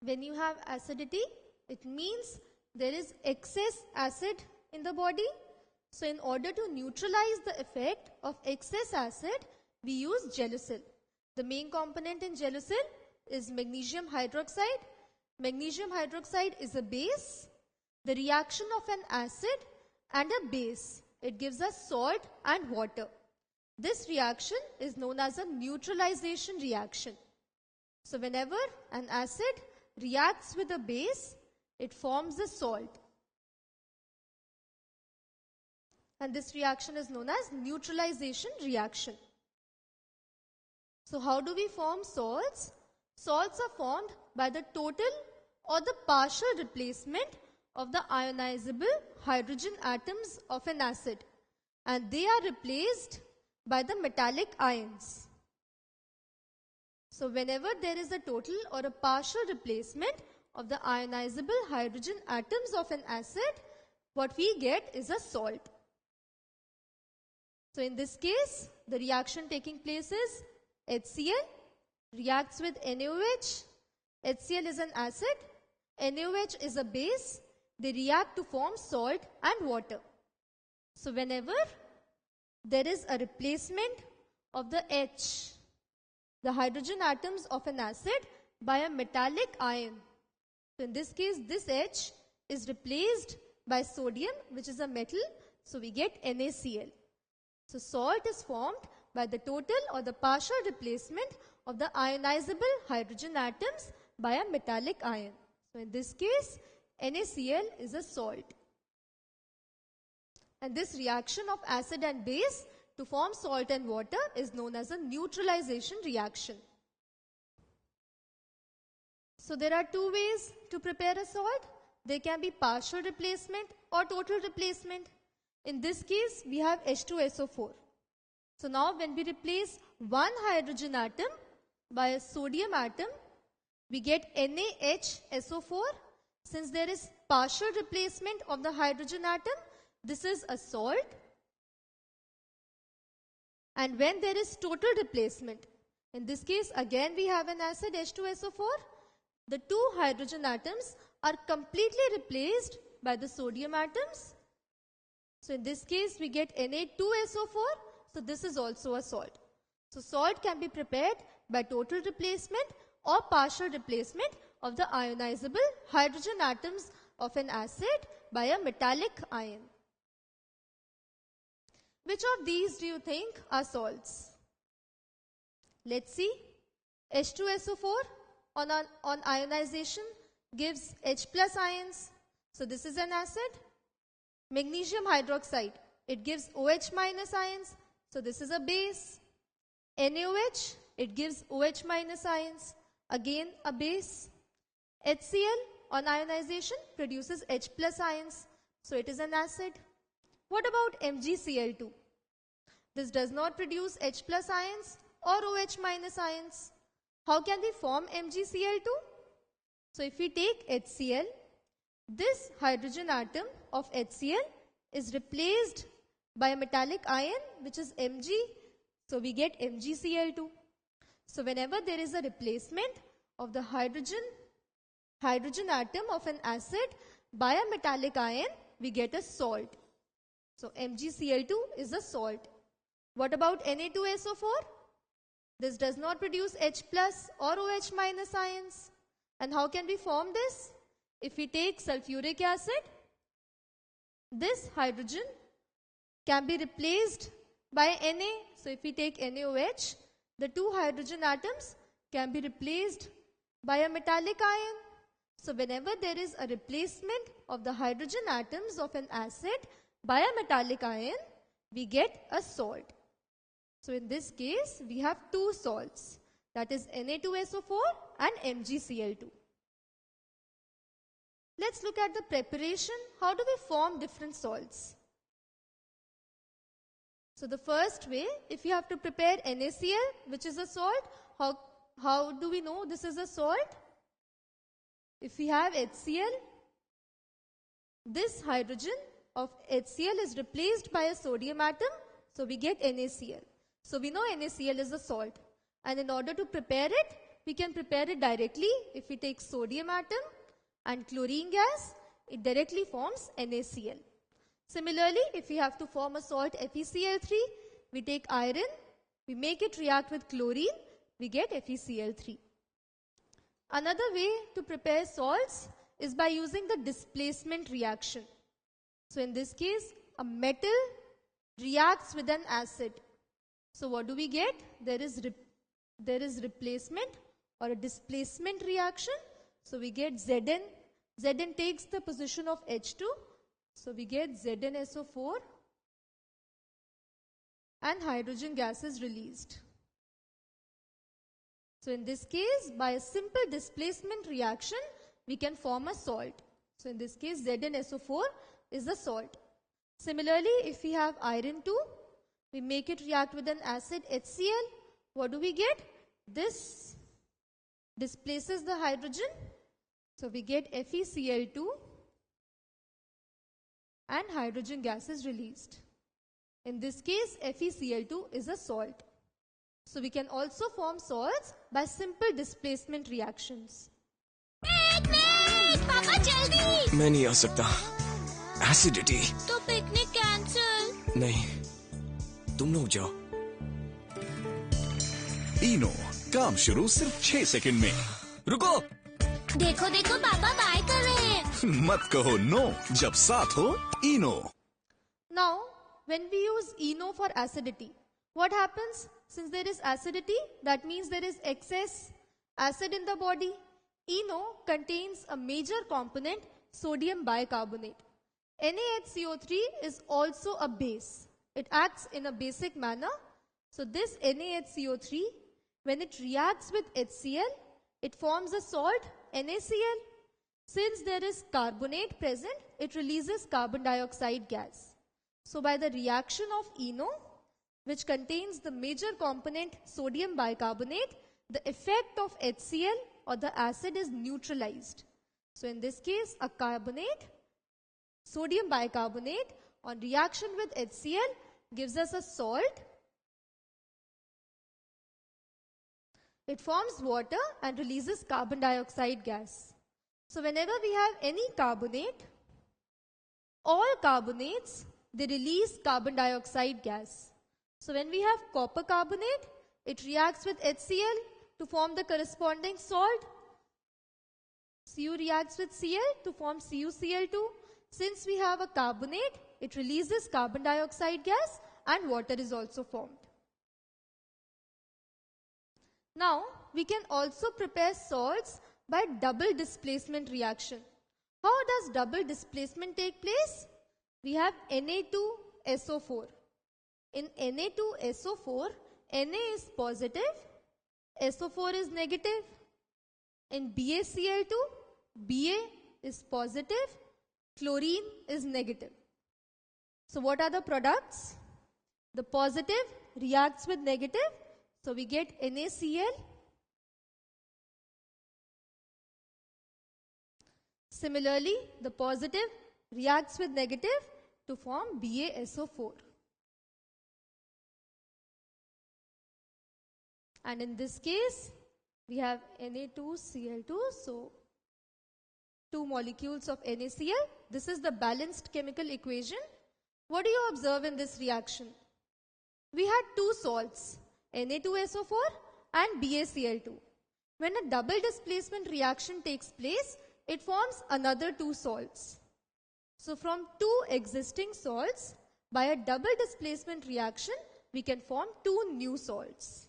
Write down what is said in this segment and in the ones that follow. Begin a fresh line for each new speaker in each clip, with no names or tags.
When you have acidity, it means there is excess acid in the body. So in order to neutralize the effect of excess acid, we use gelocil. The main component in gelocil is magnesium hydroxide. Magnesium hydroxide is a base. The reaction of an acid and a base, it gives us salt and water. This reaction is known as a neutralization reaction. So whenever an acid reacts with a base, it forms a salt. And this reaction is known as neutralization reaction. So how do we form salts? Salts are formed by the total or the partial replacement of the ionizable hydrogen atoms of an acid, and they are replaced by the metallic ions. So whenever there is a total or a partial replacement of the ionizable hydrogen atoms of an acid, what we get is a salt. So in this case, the reaction taking place is HCl reacts with NaOH. HCl is an acid, NaOH is a base. They react to form salt and water. So whenever there is a replacement of the H, the hydrogen atoms of an acid, by a metallic ion. So in this case, this H is replaced by sodium, which is a metal. So we get NaCl. So salt is formed by the total or the partial replacement of the ionizable hydrogen atoms by a metallic ion. So in this case, NaCl is a salt. And this reaction of acid and base to form salt and water is known as a neutralization reaction. So there are two ways to prepare a salt. There can be partial replacement or total replacement. In this case, we have H2SO4. So now when we replace one hydrogen atom by a sodium atom, we get NaHSO4. Since there is partial replacement of the hydrogen atom, this is a salt. And when there is total replacement, in this case again we have an acid H2SO4, the two hydrogen atoms are completely replaced by the sodium atoms. So in this case we get Na2SO4, so this is also a salt. So salt can be prepared by total replacement or partial replacement of the ionizable hydrogen atoms of an acid by a metallic ion. Which of these do you think are salts? Let's see. H2SO4 on ionization gives H plus ions. So this is an acid. Magnesium hydroxide, it gives OH minus ions. So this is a base. NaOH, it gives OH minus ions. Again a base. HCl on ionization produces H plus ions. So it is an acid. What about MgCl2? This does not produce H plus ions or OH minus ions. How can we form MgCl2? So if we take HCl, this hydrogen atom of HCl is replaced by a metallic ion, which is Mg. So we get MgCl2. So whenever there is a replacement of the hydrogen atom of an acid by a metallic ion, we get a salt. So MgCl2 is a salt. What about Na2SO4? This does not produce H plus or OH minus ions. And how can we form this? If we take sulfuric acid, this hydrogen can be replaced by Na. So if we take NaOH, the two hydrogen atoms can be replaced by a metallic ion. So whenever there is a replacement of the hydrogen atoms of an acid by a metallic ion, we get a salt. So in this case, we have two salts, that is Na2SO4 and MgCl2. Let's look at the preparation. How do we form different salts? So the first way, if you have to prepare NaCl, which is a salt, how do we know this is a salt? If we have HCl, this hydrogen of HCl is replaced by a sodium atom, so we get NaCl. So we know NaCl is a salt. And in order to prepare it, we can prepare it directly. If we take sodium atom and chlorine gas, it directly forms NaCl. Similarly, if we have to form a salt FeCl3, we take iron, we make it react with chlorine, we get FeCl3. Another way to prepare salts is by using the displacement reaction. So in this case, a metal reacts with an acid. So what do we get? There is replacement or a displacement reaction. So we get Zn. Zn takes the position of H2. So we get ZnSO4 and hydrogen gas is released. So in this case, by a simple displacement reaction, we can form a salt. So in this case, ZnSO4 is a salt. Similarly, if we have iron 2, we make it react with an acid HCl. What do we get? This displaces the hydrogen. So we get FeCl2 and hydrogen gas is released. In this case, FeCl2 is a salt. So we can also form salts by simple displacement reactions.
Wait, Papa, jaldi!
मैं नहीं आ सकता. Acidity.
तो picnic cancel.
नहीं. तुम लोग जाओ.
इनो काम शुरू सिर्फ 6 सेकंड में.
रुको.
देखो देखो पापा बाय कर रहे हैं.
मत कहो नो जब साथ हो इनो.
Now, when we use ENO for acidity, what happens? Since there is acidity, that means there is excess acid in the body. ENO contains a major component, sodium bicarbonate. NaHCO3 is also a base. It acts in a basic manner. So this NaHCO3, when it reacts with HCl, it forms a salt NaCl. Since there is carbonate present, it releases carbon dioxide gas. So by the reaction of ENO, which contains the major component sodium bicarbonate, the effect of HCl or the acid is neutralized. So in this case, a carbonate, sodium bicarbonate on reaction with HCl gives us a salt. It forms water and releases carbon dioxide gas. So whenever we have any carbonate, all carbonates, they release carbon dioxide gas. So when we have copper carbonate, it reacts with HCl to form the corresponding salt. Cu reacts with Cl to form CuCl2. Since we have a carbonate, it releases carbon dioxide gas and water is also formed. Now, we can also prepare salts by double displacement reaction. How does double displacement take place? We have Na2SO4. In Na2SO4, Na is positive, SO4 is negative. In BaCl2, Ba is positive, chlorine is negative. So what are the products? The positive reacts with negative, so we get NaCl. Similarly, the positive reacts with negative to form BaSO4. And in this case, we have Na2Cl2, so 2 molecules of NaCl. This is the balanced chemical equation. What do you observe in this reaction? We had 2 salts, Na2SO4 and BaCl2. When a double displacement reaction takes place, it forms another 2 salts. So from 2 existing salts, by a double displacement reaction, we can form 2 new salts.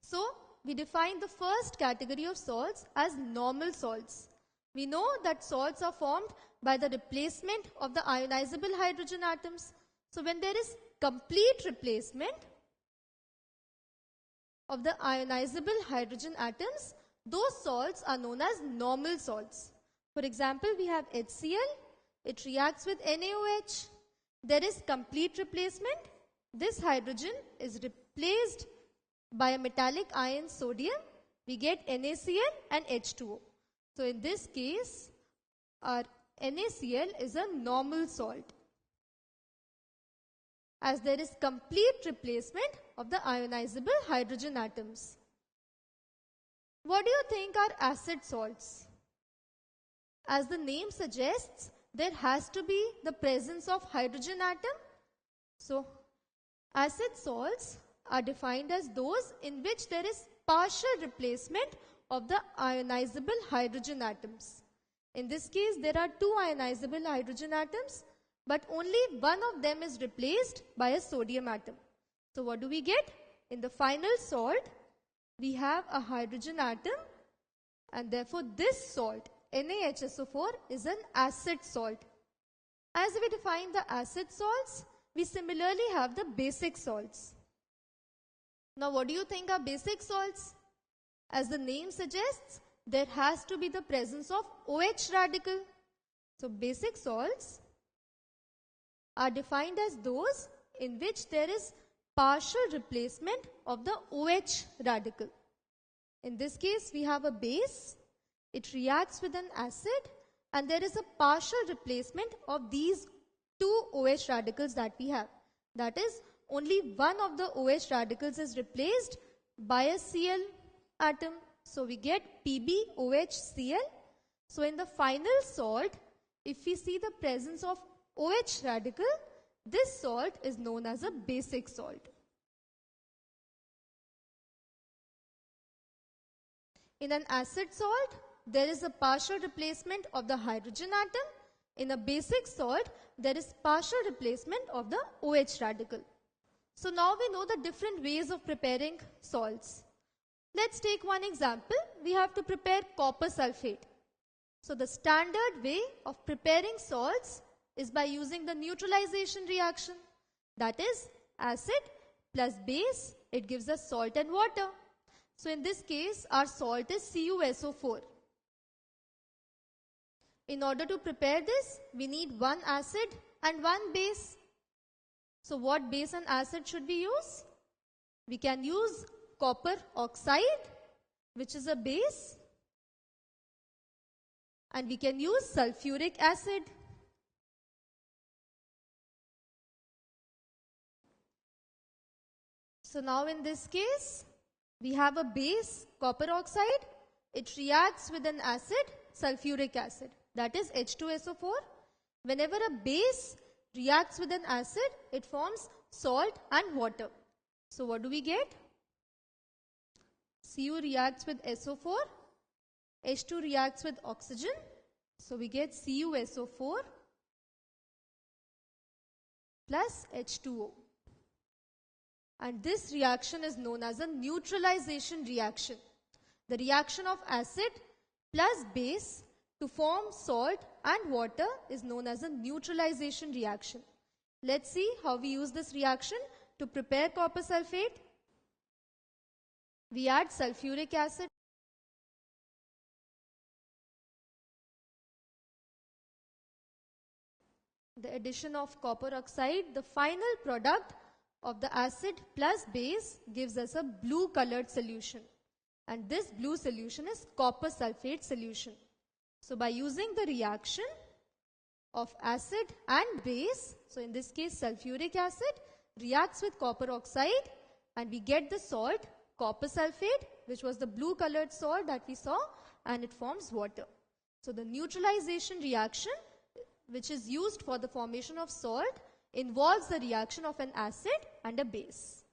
So we define the first category of salts as normal salts. We know that salts are formed by the replacement of the ionizable hydrogen atoms. So when there is complete replacement of the ionizable hydrogen atoms, those salts are known as normal salts. For example, we have HCl, it reacts with NaOH. There is complete replacement. This hydrogen is replaced by a metallic ion sodium. We get NaCl and H2O. So in this case, our NaCl is a normal salt. as there is complete replacement of the ionizable hydrogen atoms. What do you think are acid salts? As the name suggests, there has to be the presence of hydrogen atom. So, acid salts are defined as those in which there is partial replacement of the ionizable hydrogen atoms. In this case, there are two ionizable hydrogen atoms, but only one of them is replaced by a sodium atom. So what do we get? In the final salt, we have a hydrogen atom, and therefore this salt, NaHSO4, is an acid salt. As we define the acid salts, we similarly have the basic salts. Now what do you think are basic salts? As the name suggests, there has to be the presence of OH radical. So basic salts are defined as those in which there is partial replacement of the OH radical. In this case, we have a base, it reacts with an acid, and there is a partial replacement of these two OH radicals that we have. That is, only one of the OH radicals is replaced by a Cl atom. So we get PbOHCl. So in the final salt, if we see the presence of OH radical, this salt is known as a basic salt. In an acid salt, there is a partial replacement of the hydrogen atom. In a basic salt, there is partial replacement of the OH radical. So now we know the different ways of preparing salts. Let's take one example. We have to prepare copper sulfate. So the standard way of preparing salts is by using the neutralization reaction. That is, acid plus base, it gives us salt and water. So in this case, our salt is CuSO4. In order to prepare this, we need one acid and one base. So what base and acid should we use? We can use copper oxide, which is a base, and we can use sulfuric acid. So now in this case, we have a base, copper oxide. It reacts with an acid, sulfuric acid, that is H2SO4. Whenever a base reacts with an acid, it forms salt and water. So what do we get? Cu reacts with SO4, H2 reacts with oxygen. So we get CuSO4 plus H2O. And this reaction is known as a neutralization reaction. The reaction of acid plus base to form salt and water is known as a neutralization reaction. Let's see how we use this reaction to prepare copper sulfate. We add sulfuric acid. The addition of copper oxide, the final product of the acid plus base gives us a blue colored solution. And this blue solution is copper sulfate solution. So by using the reaction of acid and base, so in this case sulfuric acid reacts with copper oxide and we get the salt copper sulfate, which was the blue colored salt that we saw, and it forms water. So the neutralization reaction, which is used for the formation of salt, involves the reaction of an acid and a base.